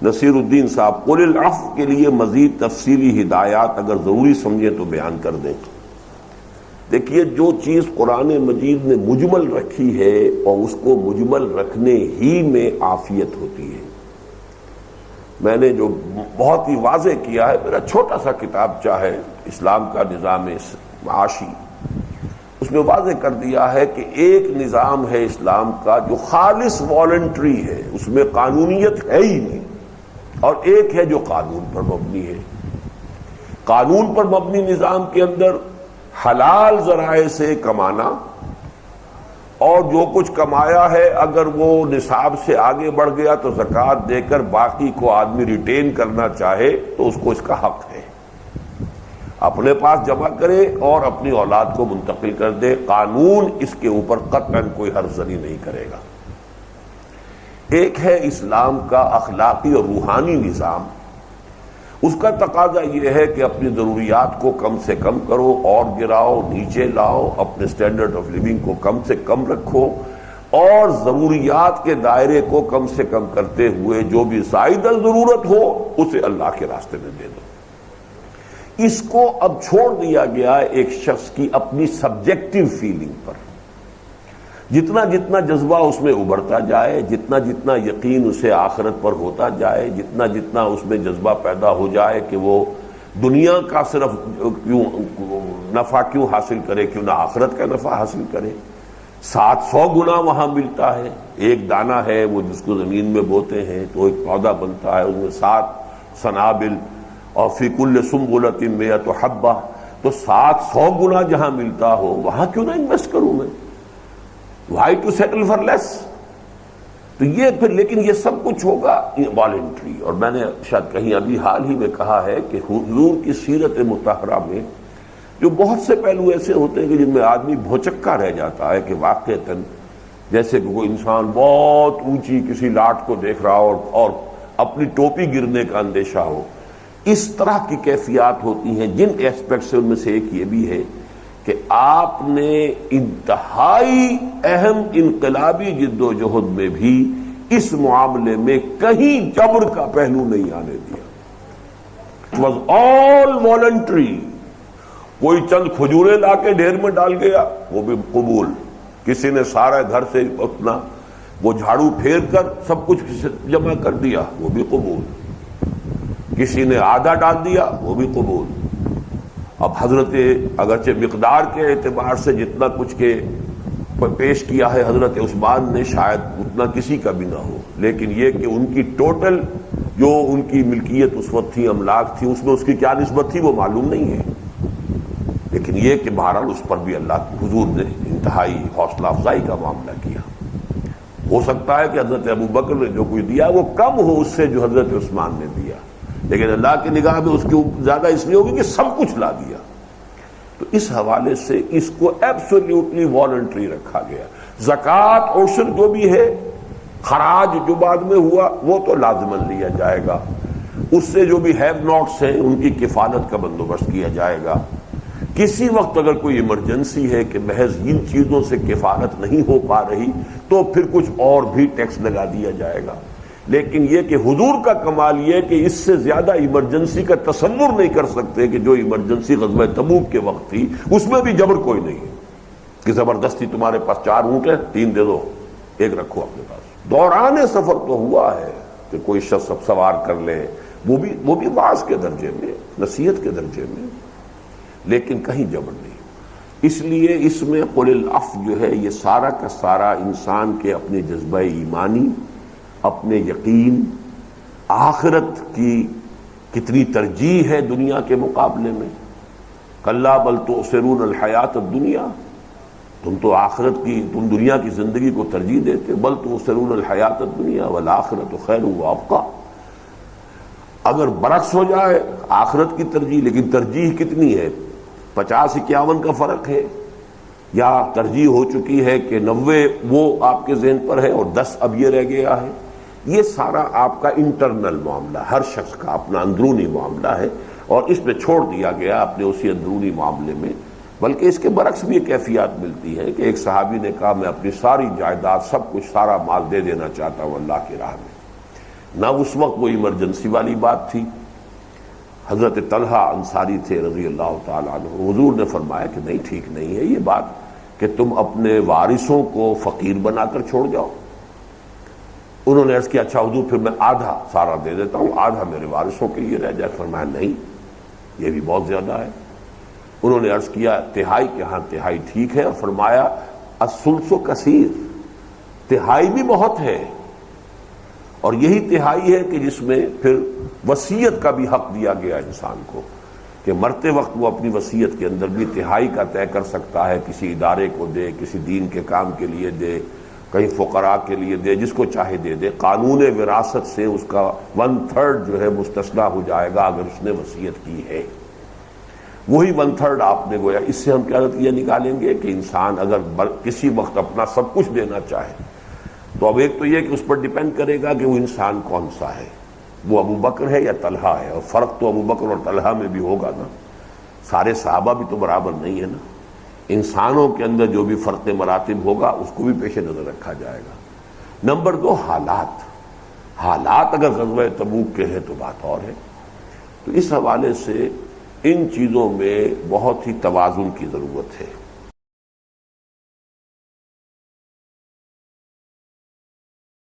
نصیر الدین صاحب قل العفو کے لیے مزید تفصیلی ہدایات اگر ضروری سمجھیں تو بیان کر دیں۔ دیکھیے، جو چیز قرآن مجید نے مجمل رکھی ہے اور اس کو مجمل رکھنے ہی میں عافیت ہوتی ہے۔ میں نے جو بہت ہی واضح کیا ہے، میرا چھوٹا سا کتابچہ ہے اسلام کا نظام معاشی، اس میں واضح کر دیا ہے کہ ایک نظام ہے اسلام کا جو خالص والنٹری ہے، اس میں قانونیت ہے ہی نہیں، اور ایک ہے جو قانون پر مبنی ہے۔ قانون پر مبنی نظام کے اندر حلال ذرائع سے کمانا، اور جو کچھ کمایا ہے اگر وہ نصاب سے آگے بڑھ گیا تو زکوٰۃ دے کر باقی کو آدمی ریٹین کرنا چاہے تو اس کو اس کا حق ہے، اپنے پاس جمع کرے اور اپنی اولاد کو منتقل کر دے۔ قانون اس کے اوپر قطعاً کوئی حرف زنی نہیں کرے گا۔ ایک ہے اسلام کا اخلاقی اور روحانی نظام، اس کا تقاضا یہ ہے کہ اپنی ضروریات کو کم سے کم کرو اور گراؤ، نیچے لاؤ، اپنے سٹینڈرڈ آف لیونگ کو کم سے کم رکھو، اور ضروریات کے دائرے کو کم سے کم کرتے ہوئے جو بھی زائد ضرورت ہو اسے اللہ کے راستے میں دے دو۔ اس کو اب چھوڑ دیا گیا ایک شخص کی اپنی سبجیکٹو فیلنگ پر۔ جتنا جتنا جذبہ اس میں ابھرتا جائے، جتنا جتنا یقین اسے آخرت پر ہوتا جائے، جتنا جتنا اس میں جذبہ پیدا ہو جائے کہ وہ دنیا کا صرف کیوں نفع کیوں حاصل کرے، کیوں نہ آخرت کا نفع حاصل کرے۔ 700 گنا وہاں ملتا ہے۔ ایک دانہ ہے وہ جس کو زمین میں بوتے ہیں تو ایک پودا بنتا ہے، اس میں 7 سنابل اور فی کل سنبلۃ 100 حبہ، تو 700 گنا جہاں ملتا ہو وہاں کیوں نہ انویسٹ کروں میں؟ Why to settle for less؟ تو یہ پھر، لیکن یہ سب کچھ ہوگا والنٹری۔ اور میں نے شاید کہیں ابھی حال ہی میں کہا ہے کہ حضور کی سیرت مطہرہ میں جو بہت سے پہلو ایسے ہوتے ہیں کہ جن میں آدمی بھوچکا رہ جاتا ہے کہ واقعتاً جیسے کہ کوئی انسان بہت اونچی کسی لاٹ کو دیکھ رہا ہو اور اپنی ٹوپی گرنے کا اندیشہ ہو، اس طرح کی کیفیات ہوتی ہیں۔ جن ایسپیکٹ سے ان میں سے ایک یہ بھی ہے کہ آپ نے انتہائی اہم انقلابی جد و جہد میں بھی اس معاملے میں کہیں جبر کا پہلو نہیں آنے دیا۔ It was all voluntary۔ کوئی چند کھجوریں لا کے ڈھیر میں ڈال گیا وہ بھی قبول، کسی نے سارا گھر سے اپنا وہ جھاڑو پھیر کر سب کچھ جمع کر دیا وہ بھی قبول، کسی نے آدھا ڈال دیا وہ بھی قبول۔ اب حضرت اگرچہ مقدار کے اعتبار سے جتنا کچھ کے پیش کیا ہے حضرت عثمان نے شاید اتنا کسی کا بھی نہ ہو، لیکن یہ کہ ان کی ٹوٹل جو ان کی ملکیت اس وقت تھی، املاک تھی، اس میں اس کی کیا نسبت تھی وہ معلوم نہیں ہے، لیکن یہ کہ بہرحال اس پر بھی اللہ کے حضور نے انتہائی حوصلہ افزائی کا معاملہ کیا۔ ہو سکتا ہے کہ حضرت ابوبکر نے جو کچھ دیا وہ کم ہو اس سے جو حضرت عثمان نے دیا، لیکن اللہ کی نگاہ میں اس کی زیادہ اس لیے ہوگی کہ سب کچھ لا دیا۔ تو اس حوالے سے اس کو ایبسولوٹلی والنٹری رکھا گیا۔ زکوٰۃ عشر جو بھی ہے، خراج جو بعد میں ہوا وہ تو لازماً لیا جائے گا، اس سے جو بھی ہیو ناٹس ہیں ان کی کفالت کا بندوبست کیا جائے گا۔ کسی وقت اگر کوئی ایمرجنسی ہے کہ محض ان چیزوں سے کفالت نہیں ہو پا رہی تو پھر کچھ اور بھی ٹیکس لگا دیا جائے گا، لیکن یہ کہ حضور کا کمال یہ کہ اس سے زیادہ ایمرجنسی کا تصور نہیں کر سکتے کہ جو ایمرجنسی غزوہ تبوک کے وقت تھی، اس میں بھی جبر کوئی نہیں کہ زبردستی تمہارے پاس 4 اونٹ ہیں 3 دے دو، 1 رکھو اپنے پاس۔ دوران سفر تو ہوا ہے کہ کوئی شخص اب سوار کر لے، وہ بھی واعظ کے درجے میں، نصیحت کے درجے میں، لیکن کہیں جبر نہیں۔ اس لیے اس میں قل العفو جو ہے یہ سارا کا سارا انسان کے اپنے جذبہ ایمانی، اپنے یقین، آخرت کی کتنی ترجیح ہے دنیا کے مقابلے میں۔ کلا بل تؤثرون الحیات الدنیا، تم تو آخرت کی، تم دنیا کی زندگی کو ترجیح دیتے، بل تؤثرون الحیات الدنیا والآخرۃ خیر وابقیٰ۔ اگر برعکس ہو جائے آخرت کی ترجیح، لیکن ترجیح کتنی ہے؟ 50-51 کا فرق ہے، یا ترجیح ہو چکی ہے کہ 90 وہ آپ کے ذہن پر ہے اور 10 اب یہ رہ گیا ہے۔ یہ سارا آپ کا انٹرنل معاملہ، ہر شخص کا اپنا اندرونی معاملہ ہے، اور اس میں چھوڑ دیا گیا اپنے اسی اندرونی معاملے میں۔ بلکہ اس کے برعکس بھی یہ کیفیات ملتی ہے کہ ایک صحابی نے کہا میں اپنی ساری جائیداد، سب کچھ، سارا مال دے دینا چاہتا ہوں اللہ کی راہ میں، نہ اس وقت وہ ایمرجنسی والی بات تھی. حضرت طلحہ انصاری تھے رضی اللہ تعالیٰ عنہ. حضور نے فرمایا کہ نہیں، ٹھیک نہیں ہے یہ بات کہ تم اپنے وارثوں کو فقیر بنا کر چھوڑ جاؤ. انہوں نے عرض کیا اچھا حضور پھر میں آدھا سارا دے دیتا ہوں، آدھا میرے وارثوں کے لیے رہ جائے. فرمایا نہیں، یہ بھی بہت زیادہ ہے. انہوں نے عرض کیا تہائی کے ہاں تہائی ٹھیک ہے، اور فرمایا الثلث کثیر، تہائی بھی بہت ہے. اور یہی تہائی ہے کہ جس میں پھر وصیت کا بھی حق دیا گیا انسان کو کہ مرتے وقت وہ اپنی وصیت کے اندر بھی تہائی کا طے کر سکتا ہے، کسی ادارے کو دے، کسی دین کے کام کے لیے دے، کہیں فقراء کے لیے دے، جس کو چاہے دے دے. قانون وراثت سے اس کا 1/3 جو ہے مستثنیٰ ہو جائے گا اگر اس نے وصیت کی ہے. وہی 1/3 آپ نے گویا. اس سے ہم کیا نتیجہ نکالیں گے کہ انسان اگر کسی وقت اپنا سب کچھ دینا چاہے تو اب ایک تو یہ کہ اس پر ڈیپینڈ کرے گا کہ وہ انسان کون سا ہے، وہ ابو بکر ہے یا طلحہ ہے. اور فرق تو ابو بکر اور طلحہ میں بھی ہوگا نا، سارے صحابہ بھی تو برابر نہیں ہے نا. انسانوں کے اندر جو بھی فرق مراتب ہوگا اس کو بھی پیش نظر رکھا جائے گا. نمبر 2 حالات اگر غزوہ تبوک کے ہیں تو بات اور ہے. تو اس حوالے سے ان چیزوں میں بہت ہی توازن کی ضرورت ہے.